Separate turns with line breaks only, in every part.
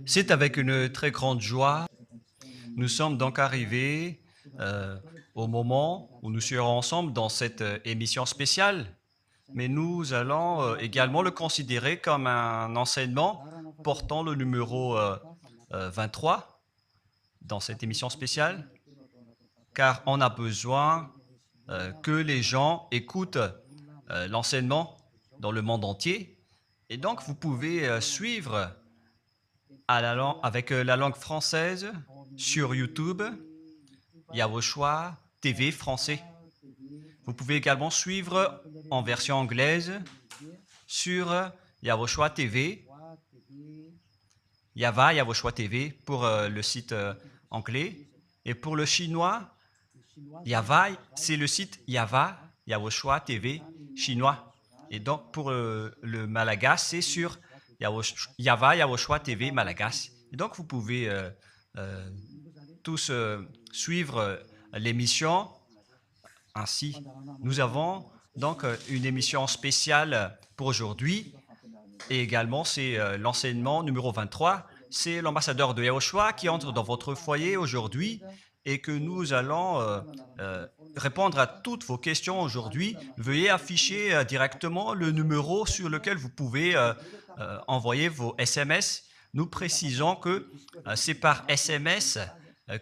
C'est avec une très grande joie. Nous sommes donc arrivés au moment où nous serons ensemble dans cette émission spéciale, mais nous allons également le considérer comme un enseignement portant le numéro 23 dans cette émission spéciale, car on a besoin que les gens écoutent l'enseignement dans le monde entier. Et donc, vous pouvez suivre avec la langue française sur YouTube, Yawoshua TV français. Vous pouvez également suivre en version anglaise sur Yawoshua TV, Yawoshua TV pour le site anglais. Et pour le chinois, Yava, c'est le site Yawoshua TV chinois. Et donc pour le Malagas, c'est sur Yawoshua TV Malagas. Et donc vous pouvez tous suivre l'émission ainsi. Nous avons donc une émission spéciale pour aujourd'hui et également c'est l'enseignement numéro 23. C'est l'ambassadeur de Yawoshua qui entre dans votre foyer aujourd'hui et que nous allons répondre à toutes vos questions aujourd'hui. Veuillez afficher directement le numéro sur lequel vous pouvez envoyer vos SMS. Nous précisons que c'est par SMS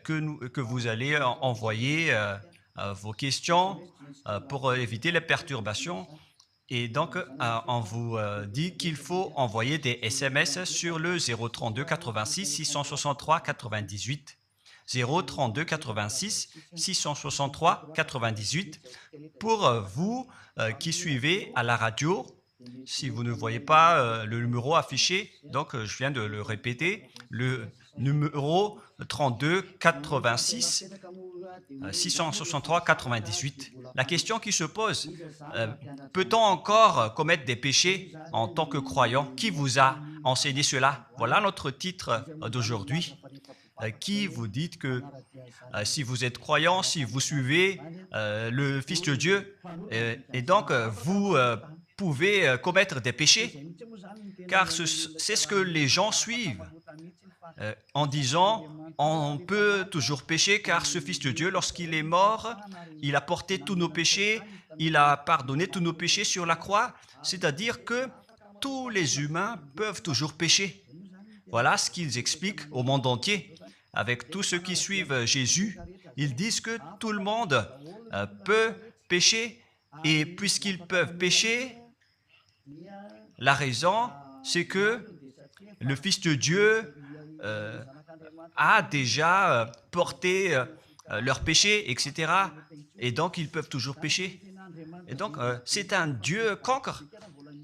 que vous allez envoyer vos questions pour éviter les perturbations. Et donc, on vous dit qu'il faut envoyer des SMS sur le 032 86 663 98. 032 86 663 98 pour vous qui suivez à la radio. Si vous ne voyez pas le numéro affiché, donc je viens de le répéter, le numéro 32 86 663 98. La question qui se pose, peut-on encore commettre des péchés en tant que croyant? Qui vous a enseigné cela? Voilà notre titre d'aujourd'hui. Qui vous dites que si vous êtes croyant, si vous suivez le Fils de Dieu, et donc vous pouvez commettre des péchés, car c'est ce que les gens suivent en disant on peut toujours pécher car ce Fils de Dieu, lorsqu'il est mort, il a porté tous nos péchés, il a pardonné tous nos péchés sur la croix, c'est-à-dire que tous les humains peuvent toujours pécher. Voilà ce qu'ils expliquent au monde entier. Avec tous ceux qui suivent Jésus, ils disent que tout le monde peut pécher et puisqu'ils peuvent pécher, la raison, c'est que le Fils de Dieu a déjà porté leurs péchés, etc. Et donc, ils peuvent toujours pécher. Et donc, c'est un Dieu cancre.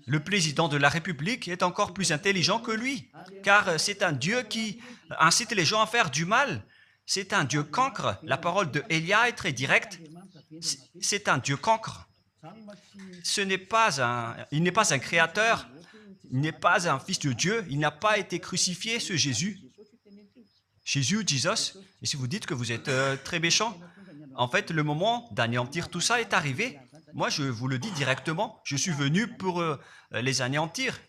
Le président de la République est encore plus intelligent que lui, car c'est un Dieu qui incite les gens à faire du mal. C'est un Dieu cancre. La parole de Élia est très directe. C'est un Dieu cancre. Il n'est pas un créateur, il n'est pas un fils de Dieu, il n'a pas été crucifié, ce Jésus. Jesus. Et si vous dites que vous êtes très méchant, en fait, le moment d'anéantir tout ça est arrivé. Moi, je vous le dis directement, je suis venu pour les anéantir.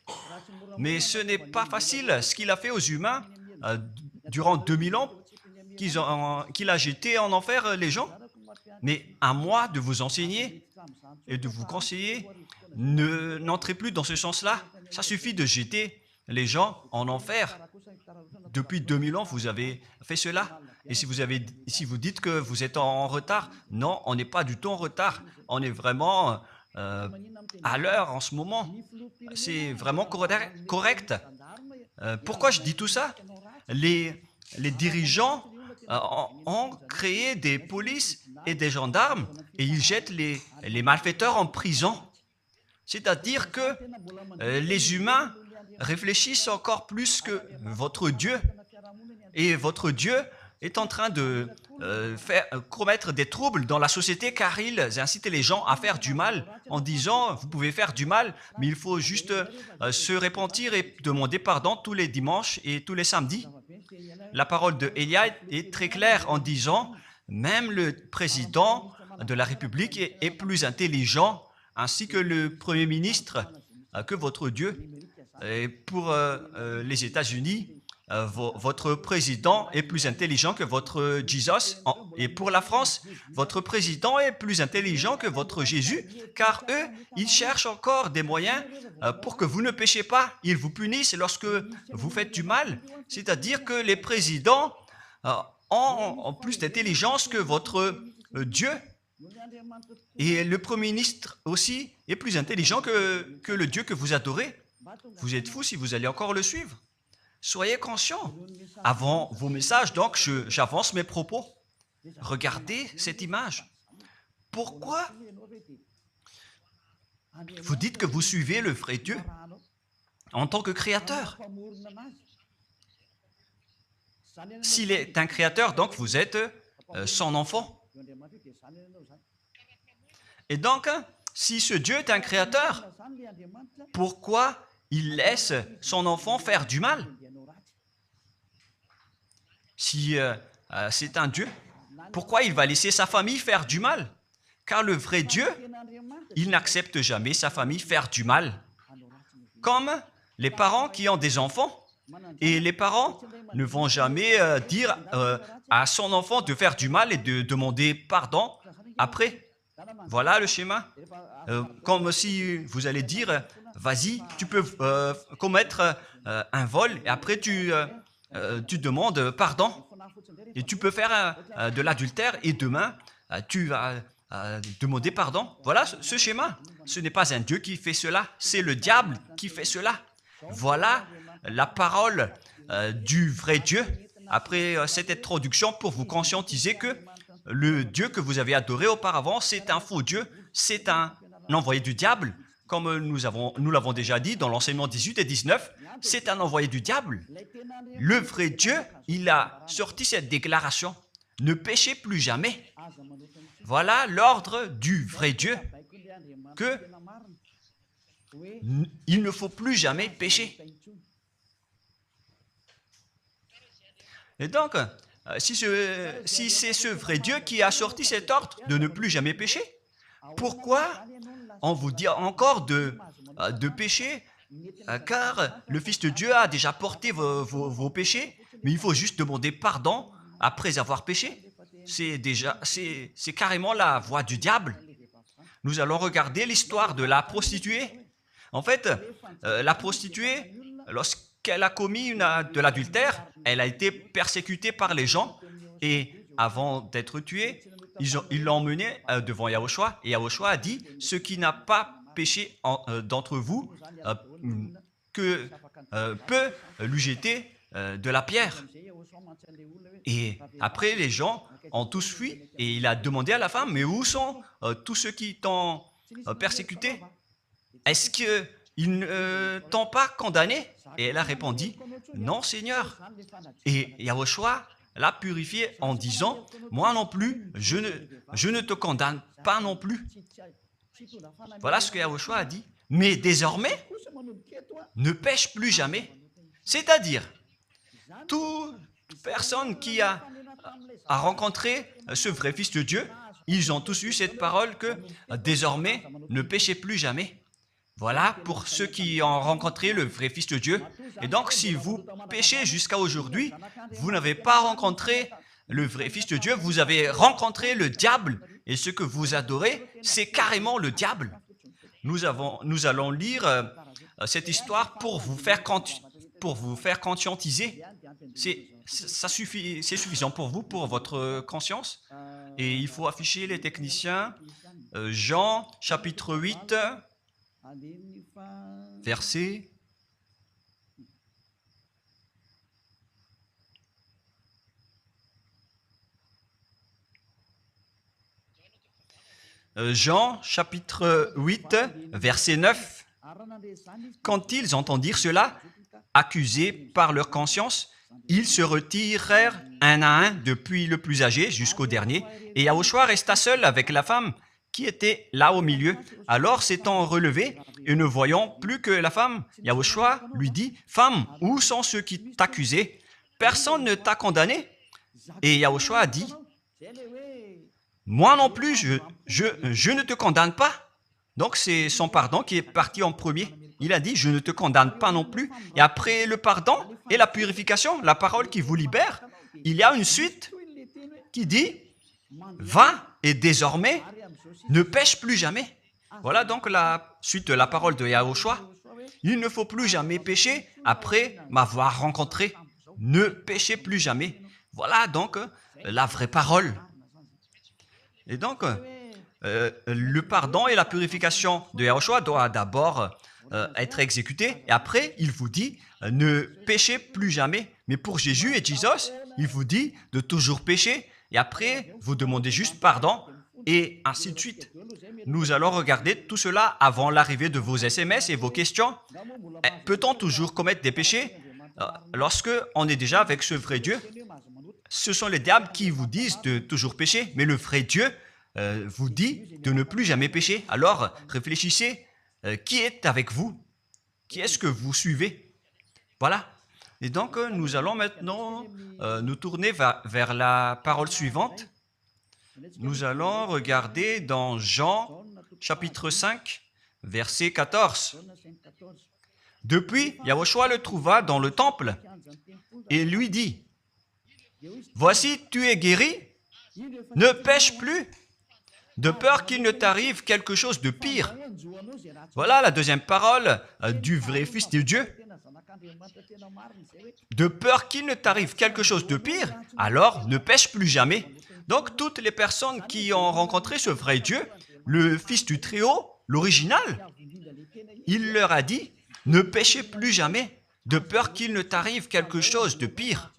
Mais ce n'est pas facile. Ce qu'il a fait aux humains durant 2000 ans, qu'il a jeté en enfer les gens. Mais à moi de vous enseigner et de vous conseiller, n'entrez plus dans ce sens-là. Ça suffit de jeter les gens en enfer. Depuis 2000 ans, vous avez fait cela. Et si vous dites que vous êtes en retard, non, on n'est pas du tout en retard. On est vraiment à l'heure en ce moment. C'est vraiment correct. Pourquoi je dis tout ça? Les dirigeants ont créé des polices et des gendarmes et ils jettent les malfaiteurs en prison. C'est-à-dire que les humains réfléchissent encore plus que votre Dieu. Et votre Dieu est en train de commettre des troubles dans la société car ils incitent les gens à faire du mal en disant vous pouvez faire du mal, mais il faut juste se repentir et demander pardon tous les dimanches et tous les samedis. La parole de Élia est très claire en disant même le président de la République est plus intelligent ainsi que le Premier ministre que votre Dieu. Et pour les États-Unis, votre président est plus intelligent que votre Jesus. Et pour la France, votre président est plus intelligent que votre Jésus, car eux, ils cherchent encore des moyens pour que vous ne péchiez pas. Ils vous punissent lorsque vous faites du mal. C'est-à-dire que les présidents ont plus d'intelligence que votre Dieu. Et le Premier ministre aussi est plus intelligent que le Dieu que vous adorez. Vous êtes fou si vous allez encore le suivre. Soyez conscients. Avant vos messages, donc, j'avance mes propos. Regardez cette image. Pourquoi vous dites que vous suivez le vrai Dieu en tant que créateur? S'il est un créateur, donc vous êtes son enfant. Et donc, si ce Dieu est un créateur, pourquoi il laisse son enfant faire du mal? Si c'est un Dieu, pourquoi il va laisser sa famille faire du mal? Car le vrai Dieu, il n'accepte jamais sa famille faire du mal. Comme les parents qui ont des enfants, et les parents ne vont jamais dire à son enfant de faire du mal et de demander pardon après. Voilà le schéma. Comme si vous allez dire, vas-y, tu peux commettre un vol et après tu demandes pardon. Et tu peux faire de l'adultère et demain, tu vas demander pardon. Voilà ce schéma. Ce n'est pas un Dieu qui fait cela, c'est le diable qui fait cela. Voilà la parole du vrai Dieu. Après cette introduction, pour vous conscientiser que le Dieu que vous avez adoré auparavant, c'est un faux Dieu, c'est un envoyé du diable. Comme nous l'avons déjà dit dans l'enseignement 18 et 19, c'est un envoyé du diable. Le vrai Dieu, il a sorti cette déclaration. Ne péchez plus jamais. Voilà l'ordre du vrai Dieu, que il ne faut plus jamais pécher. Et donc, si c'est ce vrai Dieu qui a sorti cet ordre de ne plus jamais pécher, pourquoi on vous dit encore de pécher? Car le Fils de Dieu a déjà porté vos péchés, mais il faut juste demander pardon après avoir péché. C'est carrément la voie du diable. Nous allons regarder l'histoire de la prostituée. En fait, la prostituée, lorsqu'elle a commis de l'adultère, elle a été persécutée par les gens et avant d'être tuée, ils l'ont emmenée devant Yahushua et Yahushua a dit « Ce qui n'a pas péché d'entre vous peut lui jeter de la pierre. » Et après, les gens ont tous fui et il a demandé à la femme « Mais où sont tous ceux qui t'ont persécuté? Est-ce qu'ils ne t'ont pas condamné ?» Et elle a répondu « Non, Seigneur. » Et Yahushua l'a purifié en disant « Moi non plus, je ne te condamne pas non plus. » Voilà ce que Yahushua a dit. Mais désormais, ne pêche plus jamais. C'est-à-dire, toute personne qui a rencontré ce vrai Fils de Dieu, ils ont tous eu cette parole que désormais, ne péchez plus jamais. Voilà pour ceux qui ont rencontré le vrai Fils de Dieu. Et donc, si vous péchez jusqu'à aujourd'hui, vous n'avez pas rencontré le vrai Fils de Dieu, vous avez rencontré le diable. Et ce que vous adorez, c'est carrément le diable. Nous allons lire cette histoire pour vous faire conscientiser. C'est suffisant pour vous, pour votre conscience. Et il faut afficher les techniciens. Jean, chapitre 8, verset... Jean, chapitre 8, verset 9. Quand ils entendirent cela, accusés par leur conscience, ils se retirèrent un à un, depuis le plus âgé jusqu'au dernier, et Yahushua resta seul avec la femme qui était là au milieu. Alors, s'étant relevé et ne voyant plus que la femme, Yahushua lui dit, « Femme, où sont ceux qui t'accusaient? Personne ne t'a condamné ?» Et Yahushua a dit, « Moi non plus, je ne te condamne pas. » Donc, c'est son pardon qui est parti en premier. il a dit, je ne te condamne pas non plus. Et après le pardon et la purification, la parole qui vous libère, il y a une suite qui dit, va et désormais ne pêche plus jamais. Voilà donc la suite de la parole de Yahushua. Il ne faut plus jamais pécher après m'avoir rencontré. Ne péchez plus jamais. Voilà donc la vraie parole. Et donc, le pardon et la purification de Yahushua doivent d'abord être exécutés. Et après, il vous dit, ne péchez plus jamais. Mais pour Jésus et Jesus, il vous dit de toujours pécher. Et après, vous demandez juste pardon et ainsi de suite. Nous allons regarder tout cela avant l'arrivée de vos SMS et vos questions. Peut-on toujours commettre des péchés lorsque on est déjà avec ce vrai Dieu? Ce sont les diables qui vous disent de toujours pécher, mais le vrai Dieu vous dit de ne plus jamais pécher. Alors, réfléchissez, qui est avec vous? Qui est-ce que vous suivez? Voilà. Et donc, nous allons maintenant nous tourner vers la parole suivante. Nous allons regarder dans Jean, chapitre 5, verset 14. Depuis, Yahushua le trouva dans le temple et lui dit, « Voici, tu es guéri, ne pêche plus, de peur qu'il ne t'arrive quelque chose de pire. » Voilà la deuxième parole du vrai Fils de Dieu. De peur qu'il ne t'arrive quelque chose de pire, alors ne pêche plus jamais. Donc, toutes les personnes qui ont rencontré ce vrai Dieu, le Fils du Très-Haut, l'original, il leur a dit, ne péchez plus jamais, de peur qu'il ne t'arrive quelque chose de pire.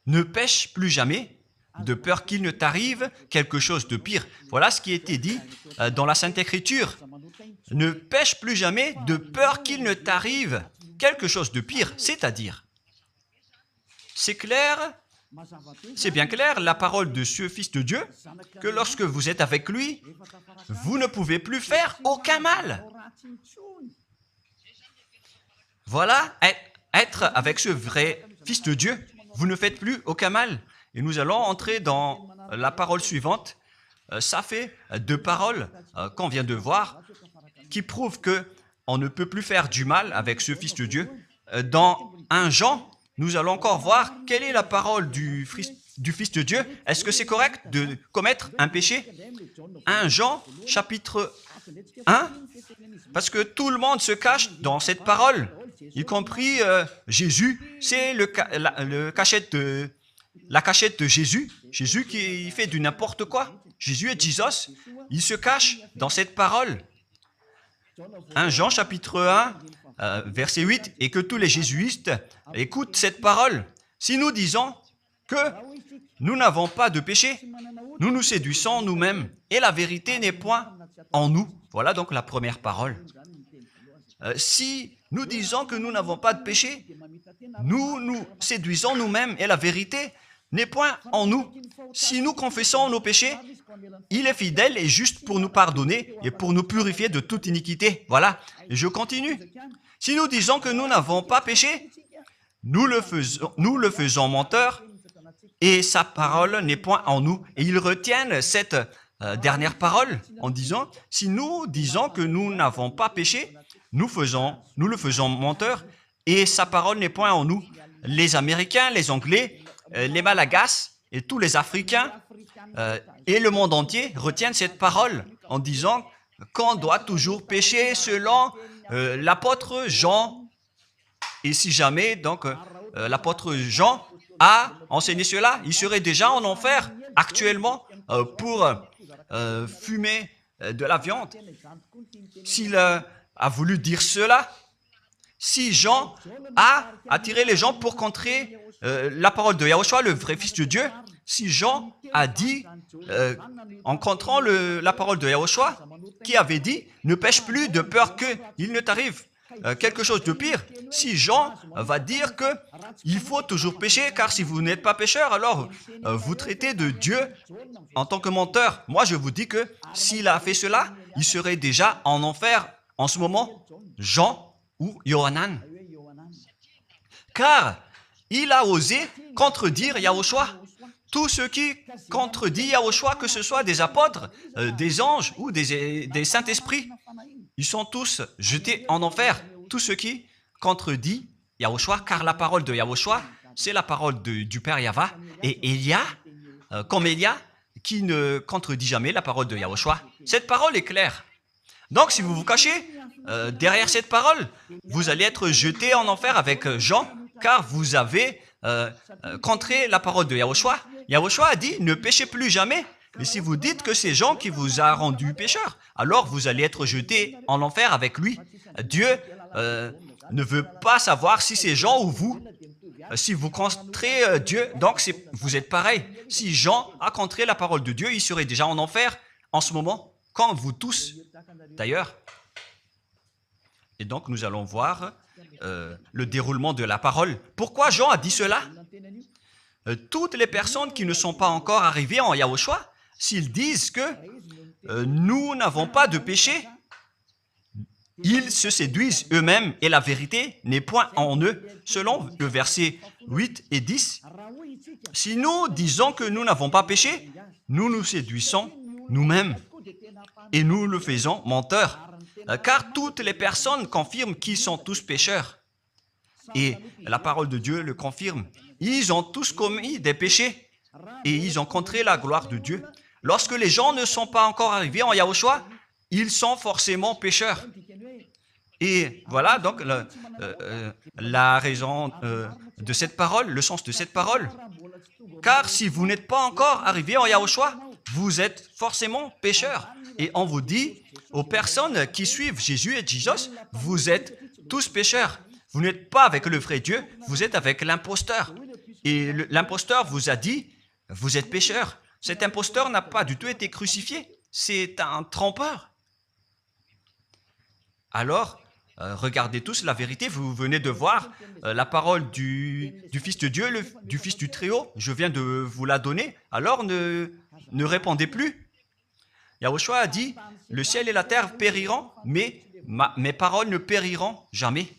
Ne pêche plus jamais, de peur qu'il ne t'arrive quelque chose de pire. Voilà ce qui a été dit dans la Sainte Écriture. Ne pêche plus jamais, de peur qu'il ne t'arrive quelque chose de pire. C'est-à-dire, c'est clair, c'est bien clair, la parole de ce Fils de Dieu, que lorsque vous êtes avec lui, vous ne pouvez plus faire aucun mal. Voilà, être avec ce vrai Fils de Dieu, vous ne faites plus aucun mal. Et nous allons entrer dans la parole suivante. Ça fait deux paroles qu'on vient de voir qui prouvent qu'on ne peut plus faire du mal avec ce Fils de Dieu. Dans 1 Jean, nous allons encore voir quelle est la parole du Fils de Dieu. Est-ce que c'est correct de commettre un péché? 1 Jean, chapitre 1, parce que tout le monde se cache dans cette parole, y compris Jésus. C'est la cachette de Jésus. Jésus qui fait du n'importe quoi. Jésus et Jesus, ils se cachent dans cette parole. 1 Jean, chapitre 1, verset 8, et que tous les jésuites écoutent cette parole. Si nous disons que nous n'avons pas de péché, nous nous séduisons nous-mêmes, et la vérité n'est point en nous. Voilà donc la première parole. Si nous disons que nous n'avons pas de péché, nous nous séduisons nous-mêmes, et la vérité n'est point en nous. Si nous confessons nos péchés, il est fidèle et juste pour nous pardonner et pour nous purifier de toute iniquité. Voilà, et je continue. Si nous disons que nous n'avons pas péché, nous le faisons menteur et sa parole n'est point en nous. Et ils retiennent cette dernière parole en disant, si nous disons que nous n'avons pas péché, nous le faisons menteur et sa parole n'est point en nous. Les Américains, les Anglais, les Malagasy et tous les Africains et le monde entier retiennent cette parole en disant qu'on doit toujours pécher selon l'apôtre Jean. Et si jamais donc l'apôtre Jean a enseigné cela, il serait déjà en enfer actuellement pour fumer de la viande. S'il a voulu dire cela, si Jean a attiré les gens pour contrer la parole de Yahushua, le vrai Fils de Dieu, si Jean a dit, en contrant la parole de Yahushua, qui avait dit, ne pêche plus de peur qu'il ne t'arrive quelque chose de pire. Si Jean va dire qu'il faut toujours pécher, car si vous n'êtes pas pécheur, alors vous traitez de Dieu en tant que menteur. Moi, je vous dis que s'il a fait cela, il serait déjà en enfer en ce moment, Jean ou Yohanan. Car il a osé contredire Yahushua. Tout ce qui contredit Yahushua, que ce soit des apôtres, des anges ou des saints-esprits, ils sont tous jetés en enfer. Tous ceux qui contredisent Yahushua, car la parole de Yahushua, c'est la parole du Père Yahva. Et Élia, comme Élia, qui ne contredit jamais la parole de Yahushua. Cette parole est claire. Donc, si vous vous cachez derrière cette parole, vous allez être jeté en enfer avec Jean, car vous avez contré la parole de Yahushua. Yahushua a dit, ne péchez plus jamais. Mais si vous dites que c'est Jean qui vous a rendu pécheur, alors vous allez être jeté en enfer avec lui. Dieu ne veut pas savoir si c'est Jean ou vous. Si vous contrez Dieu, donc vous êtes pareil. Si Jean a contré la parole de Dieu, il serait déjà en enfer en ce moment, comme vous tous d'ailleurs. Et donc nous allons voir le déroulement de la parole. Pourquoi Jean a dit cela? Toutes les personnes qui ne sont pas encore arrivées en Yahushua, s'ils disent que nous n'avons pas de péché, ils se séduisent eux-mêmes et la vérité n'est point en eux. Selon le verset 8 et 10, si nous disons que nous n'avons pas péché, nous nous séduisons nous-mêmes et nous le faisons menteur. Car toutes les personnes confirment qu'ils sont tous pécheurs. Et la parole de Dieu le confirme. Ils ont tous commis des péchés et ils ont contré la gloire de Dieu. Lorsque les gens ne sont pas encore arrivés en Yahushua, ils sont forcément pécheurs. Et voilà donc la raison de cette parole, le sens de cette parole. Car si vous n'êtes pas encore arrivé en Yahushua, vous êtes forcément pécheurs. Et on vous dit aux personnes qui suivent Jésus et Jesus, vous êtes tous pécheurs. Vous n'êtes pas avec le vrai Dieu, vous êtes avec l'imposteur. Et l'imposteur vous a dit, vous êtes pécheurs. Cet imposteur n'a pas du tout été crucifié. C'est un trompeur. Alors, regardez tous la vérité. Vous venez de voir la parole du Fils de Dieu, du Fils du Très-Haut. Je viens de vous la donner. Alors, ne répondez plus. Yahushua a dit, le ciel et la terre périront, mais mes paroles ne périront jamais.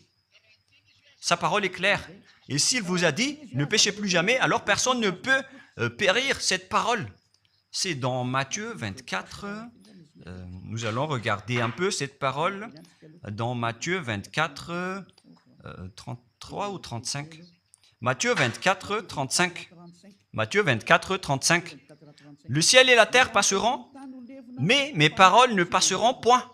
Sa parole est claire. Et s'il vous a dit, ne péchez plus jamais, alors personne ne peut périr cette parole. C'est dans Matthieu 24. Nous allons regarder un peu cette parole dans Matthieu 24, 33 ou 35. Matthieu 24, 35. Matthieu 24, 35. Le ciel et la terre passeront, mais mes paroles ne passeront point.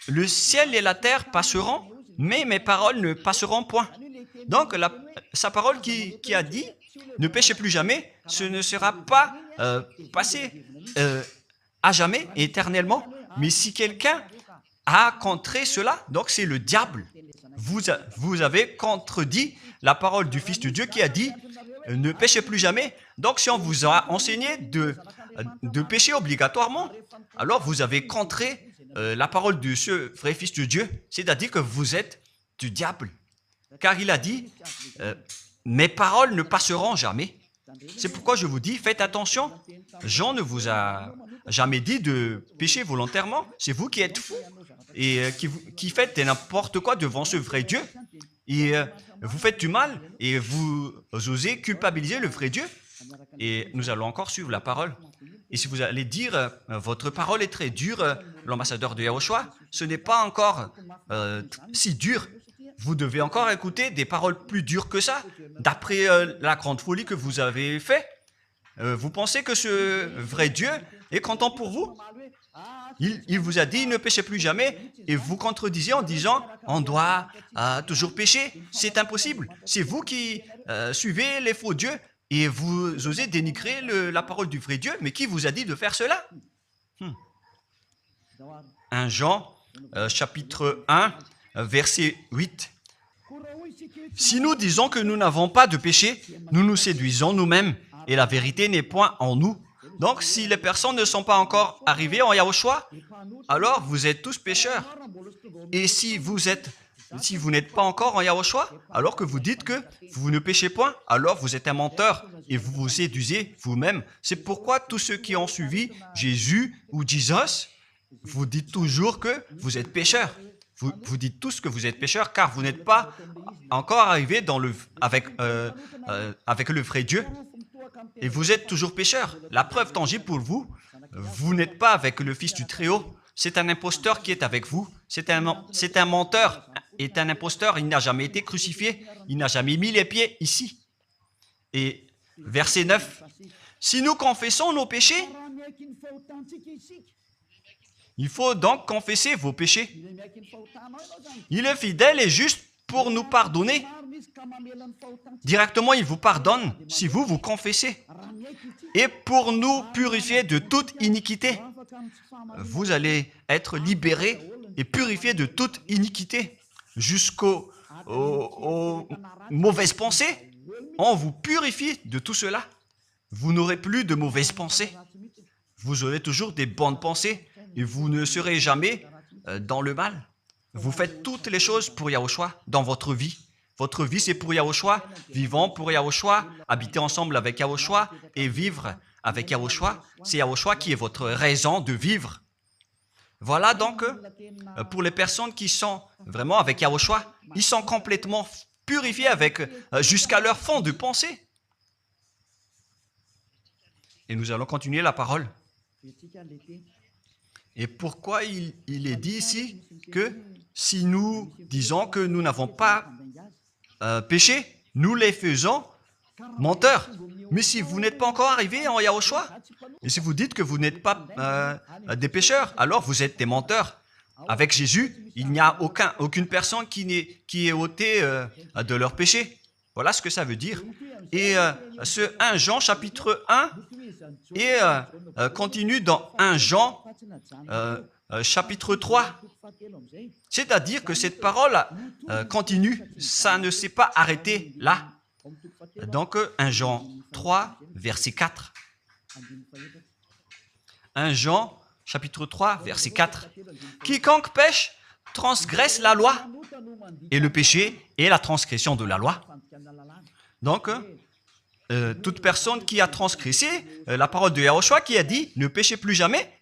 Le ciel et la terre passeront, mais mes paroles ne passeront point. Donc, sa parole qui a dit, ne péchez plus jamais, ce ne sera pas passé à jamais, éternellement. Mais si quelqu'un a contré cela, donc c'est le diable. Vous avez contredit la parole du Fils de Dieu qui a dit, ne péchez plus jamais. Donc, si on vous a enseigné de pécher obligatoirement, alors vous avez contré la parole de ce vrai Fils de Dieu, c'est-à-dire que vous êtes du diable. Car il a dit, mes paroles ne passeront jamais. C'est pourquoi je vous dis, faites attention. Jean ne vous a jamais dit de pécher volontairement. C'est vous qui êtes fous et qui faites n'importe quoi devant ce vrai Dieu. Et vous faites du mal et vous osez culpabiliser le vrai Dieu. Et nous allons encore suivre la parole. Et si vous allez dire, votre parole est très dure, l'ambassadeur de Yahushua, ce n'est pas encore si dur. Vous devez encore écouter des paroles plus dures que ça, d'après la grande folie que vous avez faite. Vous pensez que ce vrai Dieu est content pour vous? Il vous a dit, ne péchez plus jamais, et vous contredisez en disant, on doit toujours pécher. C'est impossible. C'est vous qui suivez les faux dieux, et vous osez dénigrer la parole du vrai Dieu. Mais qui vous a dit de faire cela? 1 Jean, chapitre 1, verset 8. Si nous disons que nous n'avons pas de péché, nous nous séduisons nous-mêmes et la vérité n'est point en nous. Donc, si les personnes ne sont pas encore arrivées en Yahushua, alors vous êtes tous pécheurs. Et si vous n'êtes pas encore en Yahushua, alors que vous dites que vous ne péchez point, alors vous êtes un menteur et vous vous séduisez vous-même. C'est pourquoi tous ceux qui ont suivi Jésus ou Jesus, vous dites toujours que vous êtes pécheurs. Vous dites tous que vous êtes pécheurs car vous n'êtes pas encore arrivés avec le vrai Dieu. Et vous êtes toujours pécheurs. La preuve tangible pour vous, vous n'êtes pas avec le Fils du Très-Haut. c'est un imposteur qui est avec vous. C'est un menteur, est un imposteur. Il n'a jamais été crucifié. Il n'a jamais mis les pieds ici. Et verset 9. Si nous confessons nos péchés, il faut donc confesser vos péchés. Il est fidèle et juste pour nous pardonner. Directement, il vous pardonne si vous vous confessez. Et pour nous purifier de toute iniquité. Vous allez être libérés et purifiés de toute iniquité. Jusqu'aux mauvaises pensées. On vous purifie de tout cela. Vous n'aurez plus de mauvaises pensées. Vous aurez toujours des bonnes pensées. Et vous ne serez jamais dans le mal. Vous faites toutes les choses pour Yahushua dans votre vie. Votre vie, c'est pour Yahushua. Vivons pour Yahushua. Habiter ensemble avec Yahushua et vivre avec Yahushua. C'est Yahushua qui est votre raison de vivre. Voilà donc, pour les personnes qui sont vraiment avec Yahushua, ils sont complètement purifiés jusqu'à leur fond de pensée. Et nous allons continuer la parole. Et pourquoi il est dit ici que si nous disons que nous n'avons pas péché, nous les faisons menteurs. Mais si vous n'êtes pas encore arrivé en Yahushua, et si vous dites que vous n'êtes pas des pécheurs, alors vous êtes des menteurs. Avec Jésus, il n'y a aucune personne qui est ôtée de leur péché. Voilà ce que ça veut dire. Et ce 1 Jean chapitre 1 et continue dans 1 Jean chapitre 3. C'est-à-dire que cette parole continue, ça ne s'est pas arrêté là. Donc 1 Jean 3, verset 4. 1 Jean chapitre 3, verset 4. Quiconque pêche transgresse la loi, et le péché est la transgression de la loi. Donc, toute personne qui a transgressé la parole de Yahushua qui a dit « Ne péchez plus jamais ».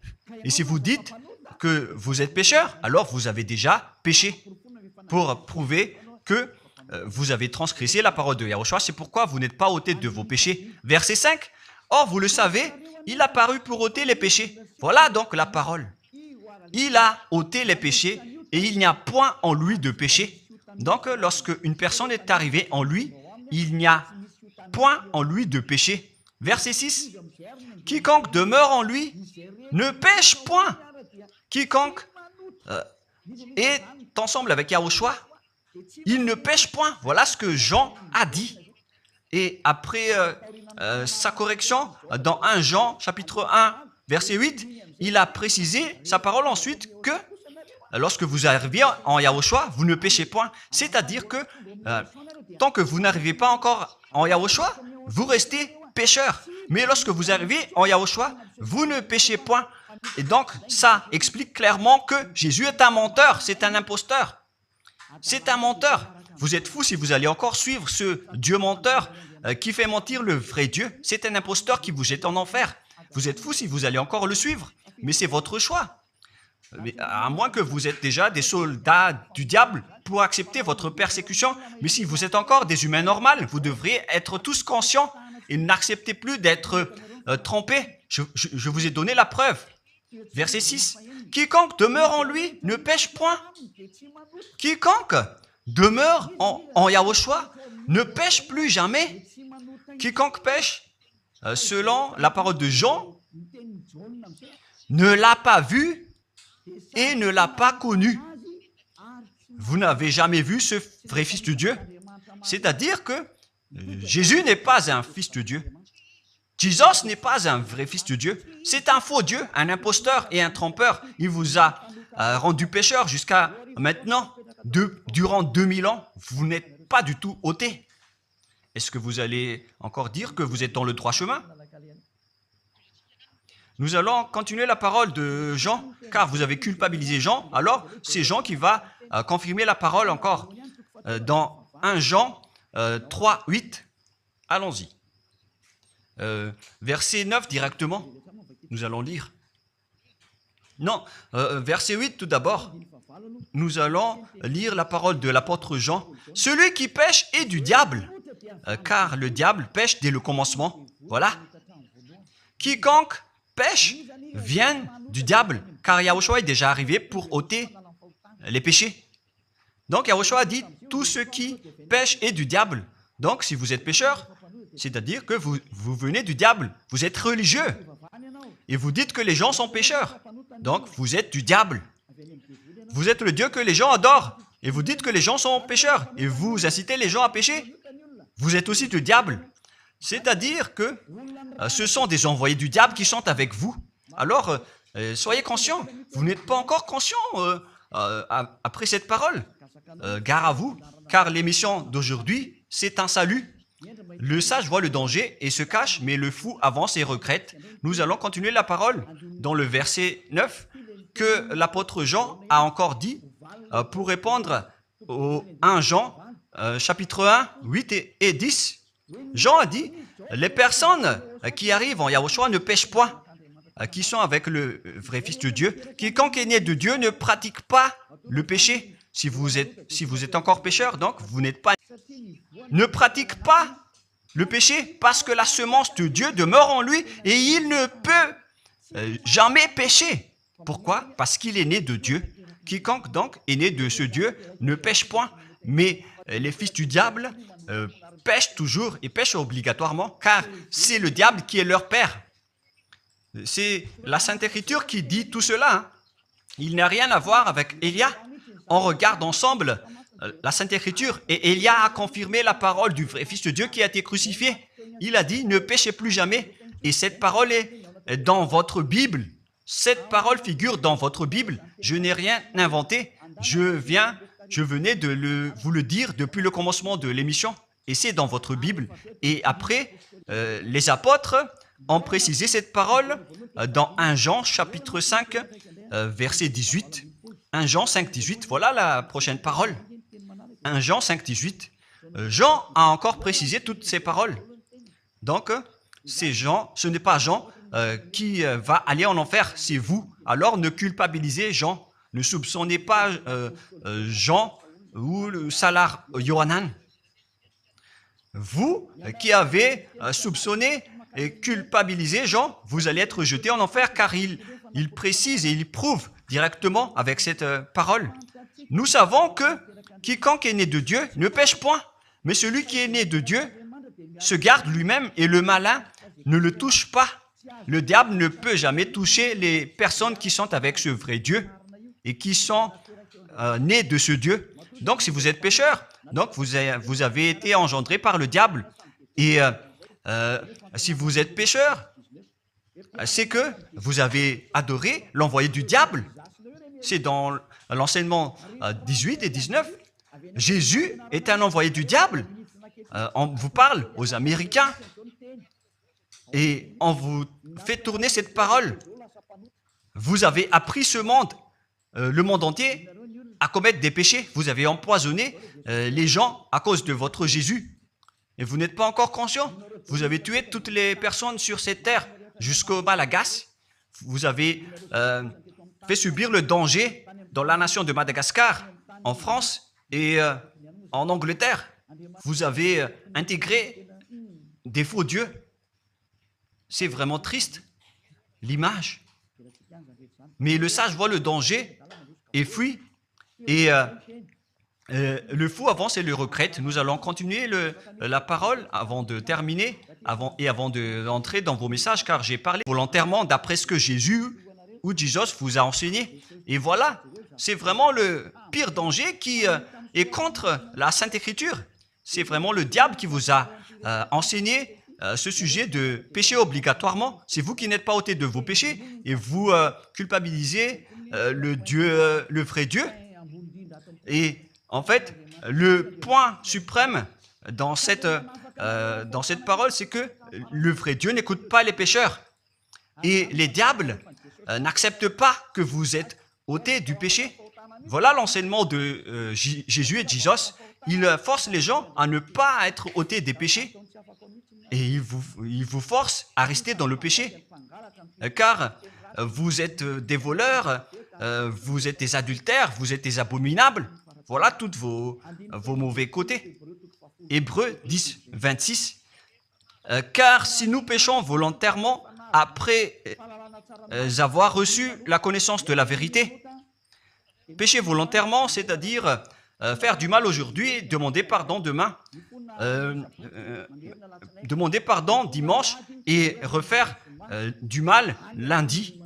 Et si vous dites que vous êtes pécheur, alors vous avez déjà péché pour prouver que vous avez transgressé la parole de Yahushua. C'est pourquoi vous n'êtes pas ôté de vos péchés. Verset 5. Or, vous le savez, il a paru pour ôter les péchés. Voilà donc la parole. Il a ôté les péchés et il n'y a point en lui de péché. Donc, lorsque une personne est arrivée en lui, il n'y a point en lui de péché. Verset 6. Quiconque demeure en lui ne pêche point. Quiconque est ensemble avec Yahushua, il ne pêche point. Voilà ce que Jean a dit. Et après sa correction, dans 1 Jean, chapitre 1, verset 8, il a précisé sa parole ensuite que lorsque vous arrivez en Yahushua, vous ne péchez point. C'est-à-dire que tant que vous n'arrivez pas encore en Yahushua, vous restez pécheur. Mais lorsque vous arrivez en Yahushua, vous ne péchez point. Et donc, ça explique clairement que Jésus est un menteur, c'est un imposteur. C'est un menteur. Vous êtes fous si vous allez encore suivre ce Dieu menteur qui fait mentir le vrai Dieu. C'est un imposteur qui vous jette en enfer. Vous êtes fous si vous allez encore le suivre. Mais c'est votre choix. Mais à moins que vous êtes déjà des soldats du diable pour accepter votre persécution. Mais si vous êtes encore des humains normaux, vous devriez être tous conscients et n'acceptez plus d'être trompés. Je vous ai donné la preuve. Verset 6. Quiconque demeure en lui ne pêche point. Quiconque demeure en Yahushua ne pêche plus jamais. Quiconque pêche, selon la parole de Jean, ne l'a pas vu et ne l'a pas connu. Vous n'avez jamais vu ce vrai Fils de Dieu. C'est-à-dire que Jésus n'est pas un Fils de Dieu. Jésus n'est pas un vrai Fils de Dieu. C'est un faux Dieu, un imposteur et un trompeur. Il vous a rendu pécheur jusqu'à maintenant. Durant 2000 ans, vous n'êtes pas du tout ôté. Est-ce que vous allez encore dire que vous êtes dans le droit chemin? Nous allons continuer la parole de Jean, car vous avez culpabilisé Jean. Alors, c'est Jean qui va confirmer la parole encore. Dans 1 Jean 3, 8, allons-y. Verset 9 directement, nous allons lire. Non, verset 8 tout d'abord. Nous allons lire la parole de l'apôtre Jean. Celui qui pêche est du diable, car le diable pêche dès le commencement. Voilà. Quiconque pêche vient du diable, car Yahushua est déjà arrivé pour ôter les péchés. Donc Yahushua dit, tout ce qui pêche est du diable. Donc si vous êtes pécheur, c'est-à-dire que vous venez du diable, vous êtes religieux. Et vous dites que les gens sont pécheurs. Donc vous êtes du diable. Vous êtes le Dieu que les gens adorent. Et vous dites que les gens sont pécheurs. Et vous incitez les gens à pécher. Vous êtes aussi du diable. C'est-à-dire que ce sont des envoyés du diable qui sont avec vous. Alors, soyez conscients. Vous n'êtes pas encore conscients après cette parole. Gare à vous, car l'émission d'aujourd'hui, c'est un salut. Le sage voit le danger et se cache, mais le fou avance et regrette. Nous allons continuer la parole dans le verset 9 que l'apôtre Jean a encore dit pour répondre au 1 Jean, chapitre 1, 8 et 10. Jean a dit, les personnes qui arrivent en Yahushua ne pêchent point, qui sont avec le vrai Fils de Dieu. Quiconque est né de Dieu ne pratique pas le péché. Si vous êtes encore pécheur, donc vous n'êtes pas... Ne pratique pas le péché parce que la semence de Dieu demeure en lui et il ne peut jamais pécher. Pourquoi? Parce qu'il est né de Dieu. Quiconque donc est né de ce Dieu ne pêche point. Mais les fils du diable pêchent toujours et pêchent obligatoirement car c'est le diable qui est leur père. C'est la Sainte Écriture qui dit tout cela. Hein. Il n'a rien à voir avec Élia. On regarde ensemble la Sainte Écriture et Élia a confirmé la parole du vrai Fils de Dieu qui a été crucifié. Il a dit, ne péchez plus jamais. Et cette parole est dans votre Bible. Cette parole figure dans votre Bible. Je n'ai rien inventé. Je venais de vous le dire depuis le commencement de l'émission. Et c'est dans votre Bible. Et après, les apôtres ont précisé cette parole dans 1 Jean chapitre 5, verset 18. 1 Jean 5, 18, voilà la prochaine parole. 1 Jean 5, 18. Jean a encore précisé toutes ces paroles. Donc, c'est Jean, ce n'est pas Jean qui va aller en enfer, c'est vous. Alors, ne culpabilisez Jean. Ne soupçonnez pas Jean ou le Salar Yohanan. Vous qui avez soupçonné et culpabilisé Jean, vous allez être jeté en enfer car il précise et il prouve directement avec cette parole. Nous savons que quiconque est né de Dieu ne pêche point, mais celui qui est né de Dieu se garde lui-même et le malin ne le touche pas. Le diable ne peut jamais toucher les personnes qui sont avec ce vrai Dieu et qui sont nées de ce Dieu. Donc, si vous êtes pécheur, donc vous avez été engendré par le diable. Et si vous êtes pécheur, c'est que vous avez adoré l'envoyé du diable. C'est dans l'enseignement 18 et 19. Jésus est un envoyé du diable. On vous parle aux Américains et on vous fait tourner cette parole. Vous avez appris ce monde, le monde entier, à commettre des péchés. Vous avez empoisonné les gens à cause de votre Jésus. Et vous n'êtes pas encore conscient. Vous avez tué toutes les personnes sur cette terre jusqu'au Malagasy. Vous avez fait subir le danger dans la nation de Madagascar, en France et en Angleterre. Vous avez intégré des faux dieux. C'est vraiment triste, l'image. Mais le sage voit le danger et fuit. Et le fou avance et le regrette. Nous allons continuer la parole avant de terminer avant d'entrer dans vos messages, car j'ai parlé volontairement d'après ce que Jésus ou Jesus vous a enseigné. Et voilà, c'est vraiment le pire danger qui est contre la Sainte Écriture. C'est vraiment le diable qui vous a enseigné ce sujet de péché obligatoirement. C'est vous qui n'êtes pas ôté de vos péchés et vous culpabilisez le vrai Dieu. Et en fait, le point suprême dans cette parole, c'est que le vrai Dieu n'écoute pas les pécheurs. Et les diables n'acceptent pas que vous êtes ôtés du péché. Voilà l'enseignement de Jésus et Jesus. Il force les gens à ne pas être ôtés des péchés. Et il vous force à rester dans le péché. Car vous êtes des voleurs, vous êtes des adultères, vous êtes des abominables. Voilà tous vos mauvais côtés. Hébreux 10, 26. Car si nous péchons volontairement après avoir reçu la connaissance de la vérité. Pécher volontairement, c'est-à-dire faire du mal aujourd'hui, demander pardon demain, demander pardon dimanche et refaire du mal lundi.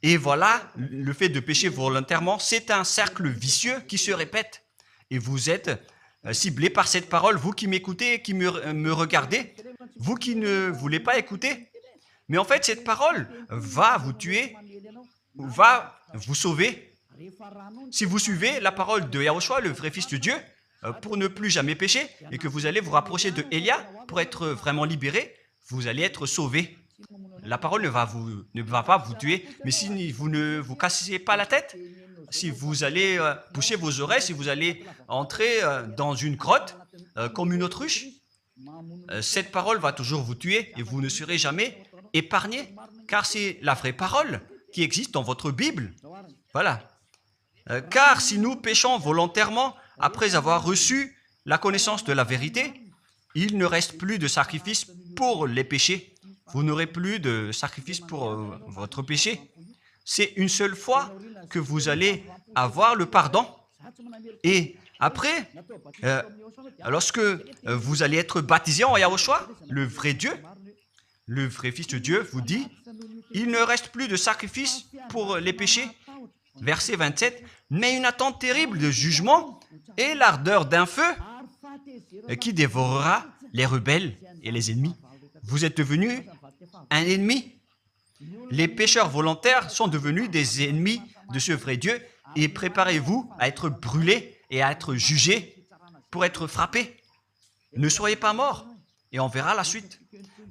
Et voilà, le fait de pécher volontairement, c'est un cercle vicieux qui se répète. Et vous êtes ciblé par cette parole, vous qui m'écoutez, qui me regardez, vous qui ne voulez pas écouter. Mais en fait, cette parole va vous tuer, va vous sauver. Si vous suivez la parole de Yahushua, le vrai Fils de Dieu, pour ne plus jamais pécher, et que vous allez vous rapprocher de Élia pour être vraiment libéré, vous allez être sauvé. La parole ne va pas vous tuer, mais si vous ne vous cassez pas la tête, si vous allez boucher vos oreilles, si vous allez entrer dans une grotte comme une autruche, cette parole va toujours vous tuer et vous ne serez jamais épargné, car c'est la vraie parole qui existe dans votre Bible. Voilà. Car si nous péchons volontairement après avoir reçu la connaissance de la vérité, il ne reste plus de sacrifice pour les péchés. Vous n'aurez plus de sacrifice pour votre péché. C'est une seule fois que vous allez avoir le pardon. Et après, lorsque vous allez être baptisé en Yahushua, le vrai Dieu, le vrai Fils de Dieu vous dit, il ne reste plus de sacrifice pour les péchés. Verset 27, mais une attente terrible de jugement et l'ardeur d'un feu qui dévorera les rebelles et les ennemis. Vous êtes devenu un ennemi. Les pécheurs volontaires sont devenus des ennemis de ce vrai Dieu et préparez-vous à être brûlés et à être jugés pour être frappés. Ne soyez pas morts et on verra la suite.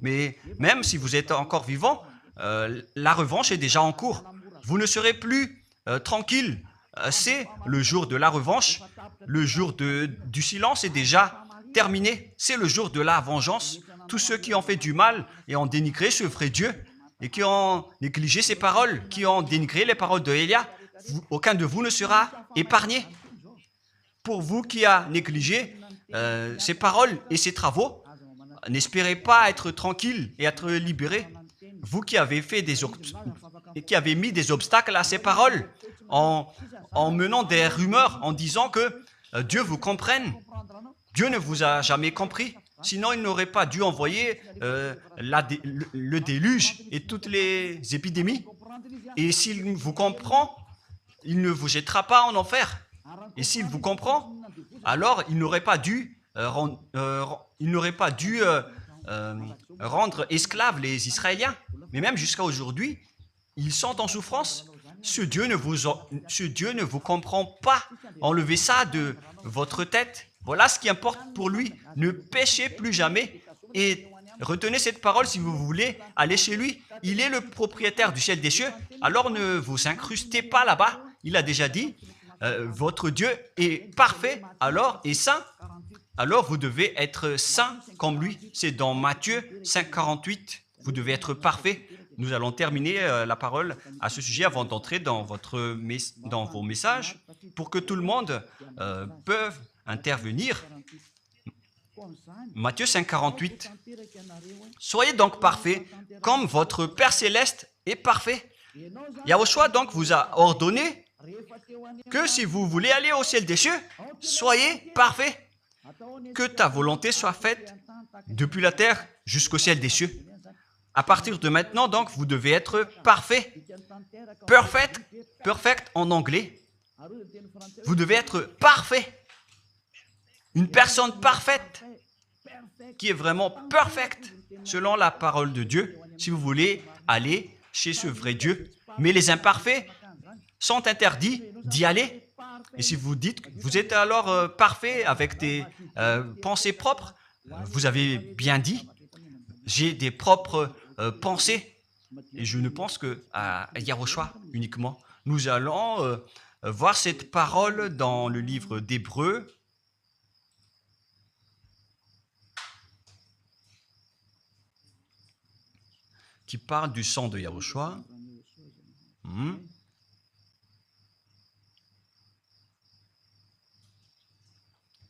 Mais même si vous êtes encore vivant, la revanche est déjà en cours. Vous ne serez plus tranquille. C'est le jour de la revanche. Le jour du silence est déjà terminé. C'est le jour de la vengeance. Tous ceux qui ont fait du mal et ont dénigré ce vrai Dieu et qui ont négligé ses paroles, qui ont dénigré les paroles de Élia, aucun de vous ne sera épargné. Pour vous qui avez négligé ses paroles et ses travaux, n'espérez pas être tranquille et être libéré. Vous qui avez mis des obstacles à ces paroles en menant des rumeurs, en disant que Dieu vous comprenne. Dieu ne vous a jamais compris. Sinon, il n'aurait pas dû envoyer le déluge et toutes les épidémies. Et s'il vous comprend, il ne vous jettera pas en enfer. Et s'il vous comprend, alors il n'aurait pas dû rendre esclaves les Israéliens. Mais même jusqu'à aujourd'hui, ils sont en souffrance. Ce Dieu ne vous comprend pas. Enlevez ça de votre tête. Voilà ce qui importe pour lui. Ne péchez plus jamais et retenez cette parole si vous voulez aller chez lui. Il est le propriétaire du ciel des cieux. Alors ne vous incrustez pas là-bas. Il a déjà dit, votre Dieu est parfait alors et saint. Alors vous devez être saint comme lui. C'est dans Matthieu 5,48. Vous devez être parfait. Nous allons terminer la parole à ce sujet avant d'entrer dans vos messages pour que tout le monde peut intervenir. Matthieu 5,48. Soyez donc parfaits comme votre Père Céleste est parfait. Yahushua donc vous a ordonné que si vous voulez aller au ciel des cieux, soyez parfaits. Que ta volonté soit faite depuis la terre jusqu'au ciel des cieux. À partir de maintenant, donc, vous devez être parfait. Perfect en anglais. Vous devez être parfait. Une personne parfaite qui est vraiment perfecte selon la parole de Dieu si vous voulez aller chez ce vrai Dieu. Mais les imparfaits sont interdits d'y aller. Et si vous dites que vous êtes alors parfait avec des pensées propres, vous avez bien dit, j'ai des propres pensées et je ne pense qu'à Yahushua uniquement. Nous allons voir cette parole dans le livre d'Hébreux. Qui parle du sang de Yahushua.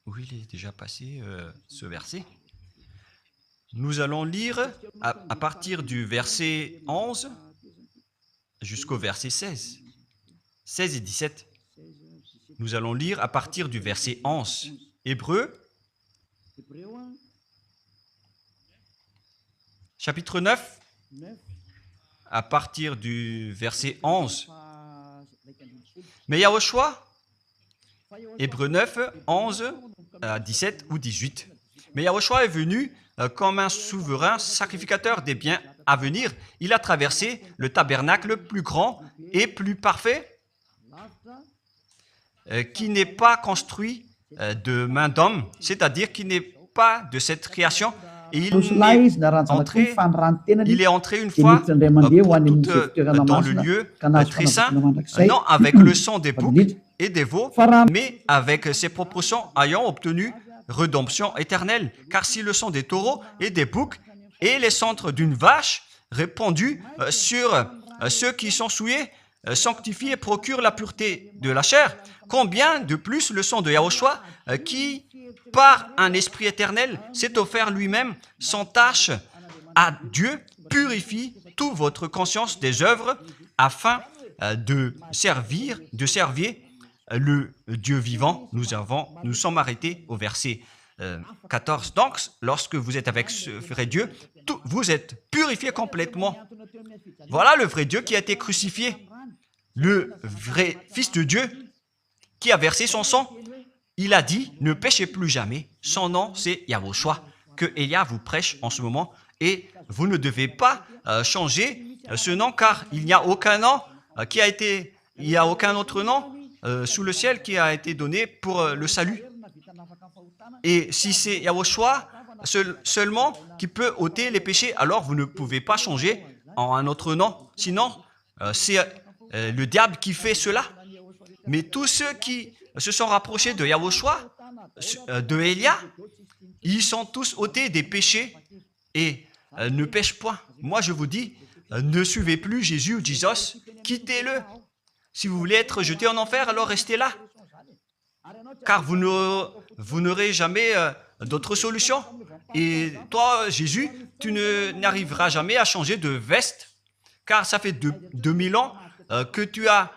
Où il est déjà passé ce verset. Nous allons lire à partir du verset 11 jusqu'au verset 16. 16 et 17. Nous allons lire à partir du verset 11. Hébreux, chapitre 9, à partir du verset 11. Mais Yahushua, Hébreux 9, 11 à 17 ou 18. Mais Yahushua est venu comme un souverain sacrificateur des biens à venir. Il a traversé le tabernacle plus grand et plus parfait, qui n'est pas construit de main d'homme, c'est-à-dire qui n'est pas de cette création. Et il est entré une fois pour toutes dans le lieu très saint, non avec le sang des boucs et des veaux, mais avec ses propres sangs ayant obtenu rédemption éternelle. Car si le sang des taureaux et des boucs et les cendres d'une vache répandus sur ceux qui sont souillés sanctifient et procurent la pureté de la chair, combien de plus le sang de Yahushua qui, par un esprit éternel, s'est offert lui-même sans tâche à Dieu, purifie toute votre conscience des œuvres afin de servir le Dieu vivant. Nous sommes arrêtés au verset 14. Donc, lorsque vous êtes avec ce vrai Dieu, vous êtes purifiés complètement. Voilà le vrai Dieu qui a été crucifié, le vrai Fils de Dieu qui a versé son sang. Il a dit, ne péchez plus jamais. Son nom, c'est Yahushua, que Elia vous prêche en ce moment. Et vous ne devez pas changer ce nom, car il n'y a aucun nom il n'y a aucun autre nom sous le ciel qui a été donné pour le salut. Et si c'est Yahushua seulement qui peut ôter les péchés, alors vous ne pouvez pas changer en un autre nom. Sinon, c'est le diable qui fait cela. Mais tous ceux qui se sont rapprochés de Yahushua, de Elia, ils sont tous ôtés des péchés et ne pêchent point. Moi, je vous dis, ne suivez plus Jésus ou Jesus, quittez-le. Si vous voulez être jeté en enfer, alors restez là. Car vous n'aurez jamais d'autre solution. Et toi, Jésus, tu n'arriveras jamais à changer de veste, car ça fait 2000 ans que tu as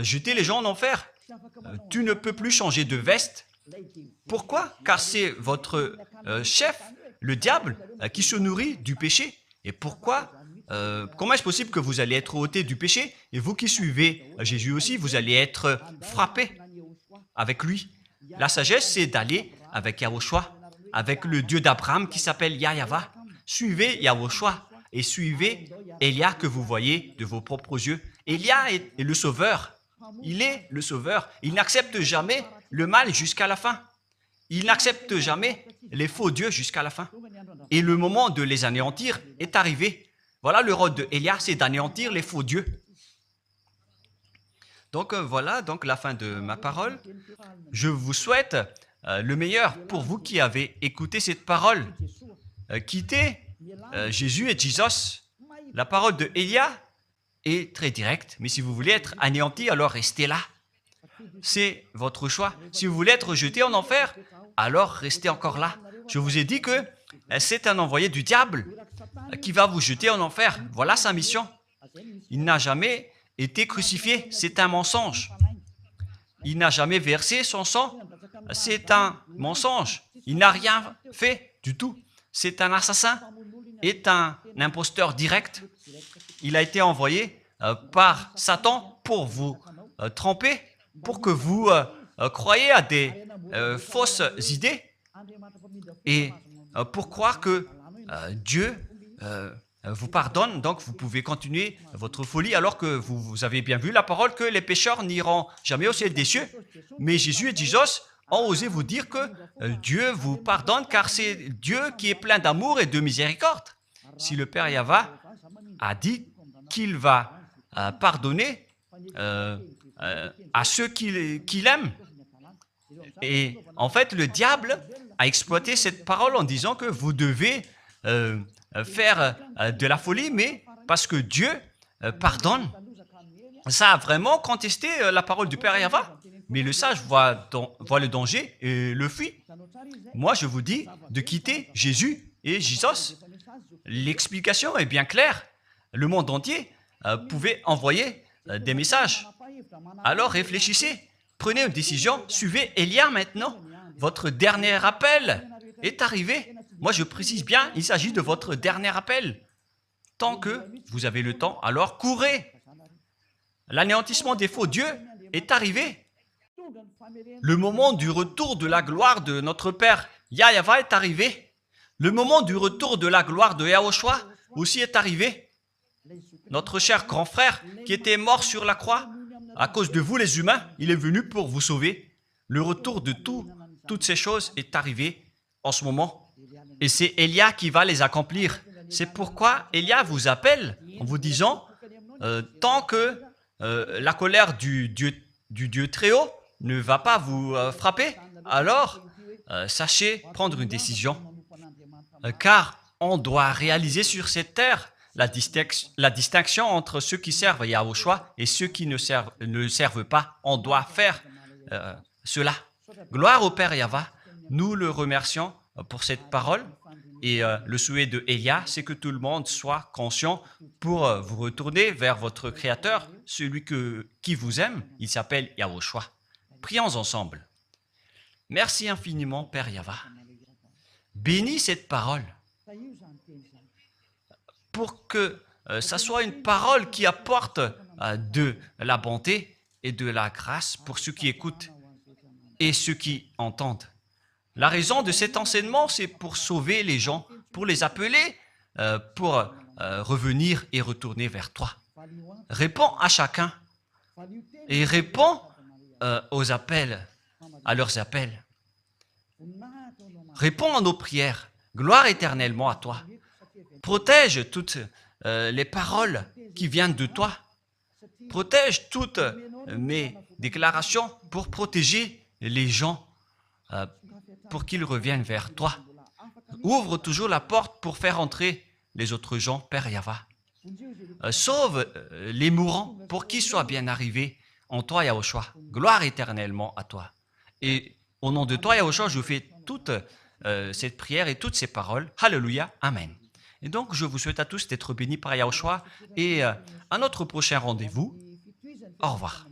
jeté les gens en enfer. Tu ne peux plus changer de veste. Pourquoi? Car c'est votre chef, le diable, qui se nourrit du péché. Et pourquoi? Comment est-ce possible que vous allez être ôté du péché et vous qui suivez Jésus aussi, vous allez être frappé avec lui? La sagesse, c'est d'aller avec Yahushua, avec le Dieu d'Abraham qui s'appelle Yahweh. Suivez Yahushua et suivez Elia que vous voyez de vos propres yeux. Elia est le sauveur. Il est le sauveur. Il n'accepte jamais le mal jusqu'à la fin. Il n'accepte jamais les faux dieux jusqu'à la fin. Et le moment de les anéantir est arrivé. Voilà le rôle de Elia, c'est d'anéantir les faux dieux. Donc voilà donc la fin de ma parole. Je vous souhaite le meilleur pour vous qui avez écouté cette parole. Quittez Jésus et Jesus. La parole de Elia est très directe, mais si vous voulez être anéanti, alors restez là. C'est votre choix. Si vous voulez être jeté en enfer, alors restez encore là. Je vous ai dit que c'est un envoyé du diable qui va vous jeter en enfer. Voilà sa mission. Il n'a jamais été crucifié. C'est un mensonge. Il n'a jamais versé son sang. C'est un mensonge. Il n'a rien fait du tout. C'est un assassin. Est un imposteur direct. Il a été envoyé par Satan pour vous tromper, pour que vous croyiez à des fausses idées et pour croire que Dieu vous pardonne, donc vous pouvez continuer votre folie alors que vous avez bien vu la parole que les pécheurs n'iront jamais au ciel des cieux. Mais Jésus et Jesus ont osé vous dire que Dieu vous pardonne car c'est Dieu qui est plein d'amour et de miséricorde. Si le Père Yahweh a dit qu'il va pardonner à ceux qu'il aime. Et en fait, le diable a exploité cette parole en disant que vous devez faire de la folie, mais parce que Dieu pardonne. Ça a vraiment contesté la parole du Père Yahweh. Mais le sage voit le danger et le fuit. Moi, je vous dis de quitter Jésus et Jesus. L'explication est bien claire. Le monde entier pouvez envoyer des messages. Alors réfléchissez, prenez une décision, suivez Élia maintenant. Votre dernier appel est arrivé. Moi, je précise bien, il s'agit de votre dernier appel. Tant que vous avez le temps, alors courez. L'anéantissement des faux dieux est arrivé. Le moment du retour de la gloire de notre Père Yahweh est arrivé. Le moment du retour de la gloire de Yahushua aussi est arrivé. Notre cher grand frère qui était mort sur la croix, à cause de vous les humains, il est venu pour vous sauver. Le retour de toutes ces choses est arrivé en ce moment. Et c'est Élia qui va les accomplir. C'est pourquoi Élia vous appelle en vous disant, tant que la colère du Dieu très haut ne va pas vous frapper, alors sachez prendre une décision. Car on doit réaliser sur cette terre la distinction entre ceux qui servent Yahushua et ceux qui ne servent pas. On doit faire cela. Gloire au Père Yahweh. Nous le remercions pour cette parole. Et le souhait de Élia, c'est que tout le monde soit conscient pour vous retourner vers votre Créateur, celui qui vous aime. Il s'appelle Yahushua. Prions ensemble. Merci infiniment, Père Yahweh. Bénis cette parole pour que ça soit une parole qui apporte de la bonté et de la grâce pour ceux qui écoutent et ceux qui entendent. La raison de cet enseignement, c'est pour sauver les gens, pour les appeler, pour revenir et retourner vers toi. Réponds à chacun et réponds aux appels, à leurs appels. Réponds à nos prières. Gloire éternellement à toi. Protège toutes les paroles qui viennent de toi. Protège toutes mes déclarations pour protéger les gens, pour qu'ils reviennent vers toi. Ouvre toujours la porte pour faire entrer les autres gens, Père Yahweh. Sauve les mourants pour qu'ils soient bien arrivés en toi, Yahushua. Gloire éternellement à toi. Et au nom de toi, Yahushua, je fais toute cette prière et toutes ces paroles. Alléluia. Amen. Et donc, je vous souhaite à tous d'être bénis par Yahushua et à notre prochain rendez-vous. Au revoir.